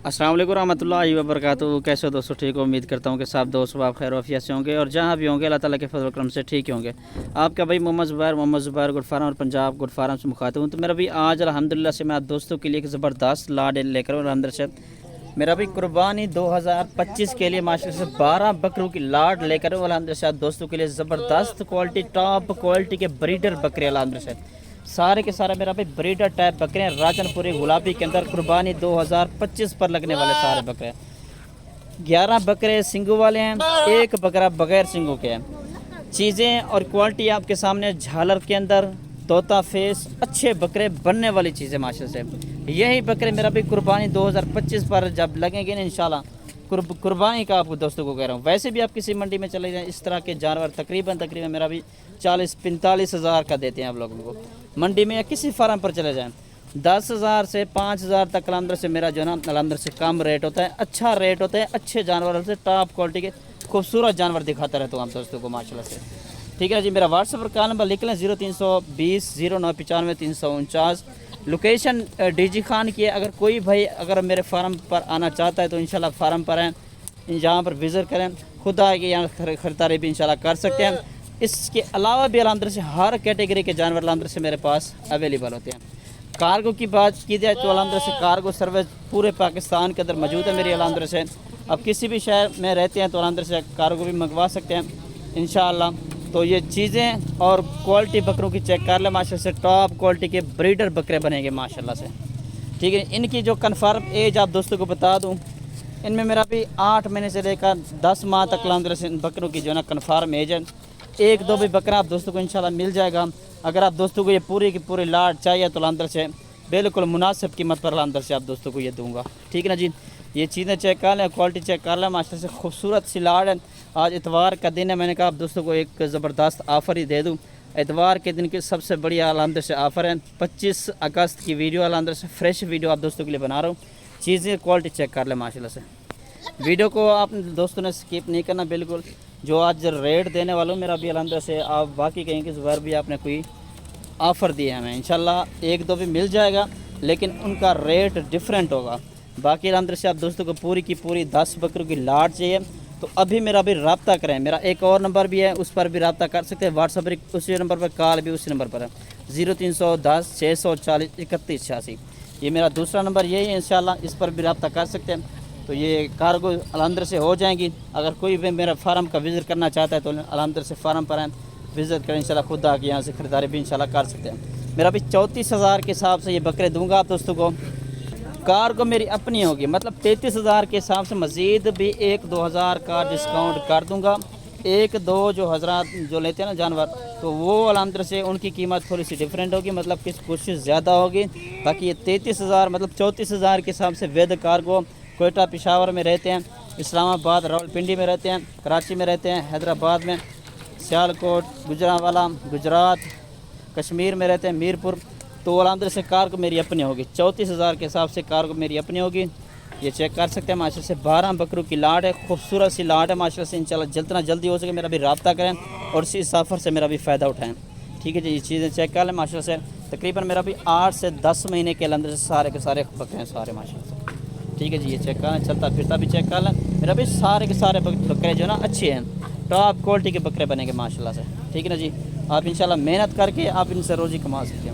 अस्सलाम वालेकुम रहमतुल्लाहि व बरकातहू। कैसे हो दोस्तों? ठीक हो? उम्मीद करता हूँ कि सब दोस्त आप खैर आफियत से होंगे और जहाँ भी होंगे अल्लाह ताला के फजल करम से ठीक ही होंगे। आपका भाई मोहम्मद ज़ुबैर गुड फार्म और पंजाब गुड फार्म से मुखातिब हूँ। तो मेरा भी आज अल्हम्दुलिल्लाह से मैं आप दोस्तों के लिए एक ज़बरदस्त लाड लेकर अलहमद से मेरा भी कुर्बानी 2025 के लिए माशाल्लाह से 12 बकरों की लाड लेकर अलहमद से दोस्तों के लिए ज़बरदस्त क्वालिटी टॉप क्वालिटी के ब्रीडर बकरे अलहमद से सारे के सारे मेरा भाई ब्रीडर टाइप बकरे हैं। राजनपुरी गुलाबी के अंदर कुर्बानी 2025 पर लगने वाले सारे बकरे 11 बकरे सिंगों वाले हैं, एक बकरा बगैर सिंगों के हैं। चीज़ें और क्वालिटी आपके सामने झालर के अंदर तोता फेस अच्छे बकरे बनने वाली चीज़ें माशाल्लाह से। यही बकरे मेरा भी कुर्बानी 2025 पर जब लगेंगे ना इंशाल्लाह कुर्बानी का आपको दोस्तों को कह रहा हूँ। वैसे भी आप किसी मंडी में चले जाएं इस तरह के जानवर तकरीबन मेरा भी 40-45 हज़ार का देते हैं आप लोगों को। मंडी में या किसी फार्म पर चले जाएं 10,000 से 5,000 तक अलहमद से मेरा जो ना अलहमद से कम रेट होता है, अच्छा रेट होता है। अच्छे जानवर से टॉप क्वालिटी के खूबसूरत जानवर दिखाता रहता हूँ आप दोस्तों को माशाल्लाह से। ठीक है ना जी। मेरा व्हाट्सएप पर कॉल नंबर लिख लें 0320 0995 349। लोकेशन डीजी खान की है। अगर कोई भाई अगर मेरे फार्म पर आना चाहता है तो इंशाल्लाह फार्म पर हैं, यहाँ पर विज़िट करें, खुद आके यहाँ खरीदारी भी इंशाल्लाह कर सकते हैं। इसके अलावा भी अलहमद से हर कैटेगरी के जानवर अलहमद से मेरे पास अवेलेबल होते हैं। कार्गो की बात की जाए तो अलहमद से कार्गो सर्विस पूरे पाकिस्तान के अंदर मौजूद है मेरी अलहमद से। अब किसी भी शहर में रहते हैं तो अलहमद से कार्गो भी मंगवा सकते हैं इंशाल्लाह। तो ये चीज़ें और क्वालिटी बकरों की चेक कर लें माशाल्लाह से टॉप क्वालिटी के ब्रीडर बकरे बनेंगे माशाल्लाह से। ठीक है। इनकी जो कन्फर्म एज आप दोस्तों को बता दूं, इनमें मेरा भी 8 महीने से लेकर 10 माह तक अलहमद से इन बकरों की जो ना कन्फर्म एज है। एक दो भी बकरा आप दोस्तों को इंशाल्लाह मिल जाएगा। अगर आप दोस्तों को ये पूरी की पूरी लाड चाहिए तो अलहमद से बिल्कुल मुनासिब कीमत पर अलहमद से आप दोस्तों को ये दूंगा। ठीक है ना जी। ये चीज़ें चेक कर लें, क्वालिटी चेक कर लें माशाल्लाह से खूबसूरत सी लाड है। आज इतवार का दिन है, मैंने कहा आप दोस्तों को एक ज़बरदस्त ऑफ़र ही दे दूं। इतवार के दिन की सबसे बढ़िया अलहमद से ऑफ़र है। 25 अगस्त की वीडियो अलहमद से फ्रेश वीडियो आप दोस्तों के लिए बना रहा हूँ। चीज़ें क्वालिटी चेक कर लें माशाल्लाह से। वीडियो को आप दोस्तों ने स्किप नहीं करना बिल्कुल। जो आज रेट देने वाला हूँ मेरा भी अलहमद से आप बाकी कहेंगे कि ज़ुबैर भी आपने कोई ऑफ़र दिया है हमें, इंशाल्लाह एक दो भी मिल जाएगा लेकिन उनका रेट डिफरेंट होगा। बाकी अलहमद से आप दोस्तों को पूरी की पूरी 10 बकरों की लाड चाहिए तो अभी मेरा भी रब्ता करें। मेरा एक और नंबर भी है, उस पर भी रब्ता कर सकते हैं। व्हाट्सएप पर उसी नंबर पर, कॉल भी उसी नंबर पर है 0310 640 31 86। ये मेरा दूसरा नंबर यही है, इंशाल्लाह इस पर भी रब्ता कर सकते हैं। तो ये कार्गो अलहमद से हो जाएंगी। अगर कोई भी मेरा फार्म का विज़िट करना चाहता है तो अलहमद से फार्म पर आएँ, विज़िट करें, इंशाल्लाह खुद आके यहाँ से ख़रीदारी भी इंशाल्लाह कर सकते हैं। मेरा भी 34,000 के हिसाब से ये बकरे दूंगा आप दोस्तों को। कार को मेरी अपनी होगी, मतलब 33,000 के हिसाब से मज़ीद भी 1-2 हज़ार का डिस्काउंट कर दूंगा। 1-2 जो हज़रात जो लेते हैं ना जानवर तो वो अलहमद से उनकी कीमत थोड़ी सी डिफरेंट होगी, मतलब कुछ ज़्यादा होगी। बाकी ये 33,000 मतलब 34,000 के हिसाब से वेद कार्गो कोयटा पेशावर में रहते हैं, इस्लामाबाद रावलपिंडी में रहते हैं, कराची में रहते हैं, हैदराबाद में, सियालकोट गुजरांवाला गुजरात, कश्मीर में रहते हैं, मीरपुर। तो अलहमद से कार को मेरी अपनी होगी। 34,000 के हिसाब से कार को मेरी अपनी होगी। ये चेक कर सकते हैं माशाल्लाह से 12 बकरों की लाड है, खूबसूरत सी लाड है माशाल्लाह से। इंशाल्लाह जितना जल्दी हो सके मेरा भी रब्ता करें और इस ऑफ़र से मेरा भी फ़ायदा उठाएं। ठीक है जी। ये चीज़ें चेक कर लें माशाल्लाह से। तकरीबन मेरा भी 8 से 10 महीने के अंदर से सारे के सारे बकरे हैं सारे माशाल्लाह से। ठीक है जी। ये चेक कर लें, चलता फिरता भी चेक कर लें। मेरा भी सारे के सारे बकरे जो ना अच्छे हैं, टॉप क्वालिटी के बकरे बनेंगे माशाल्लाह से। ठीक है ना जी। आप इंशाल्लाह मेहनत करके आप इनसे रोज़ी कमा सकते हैं।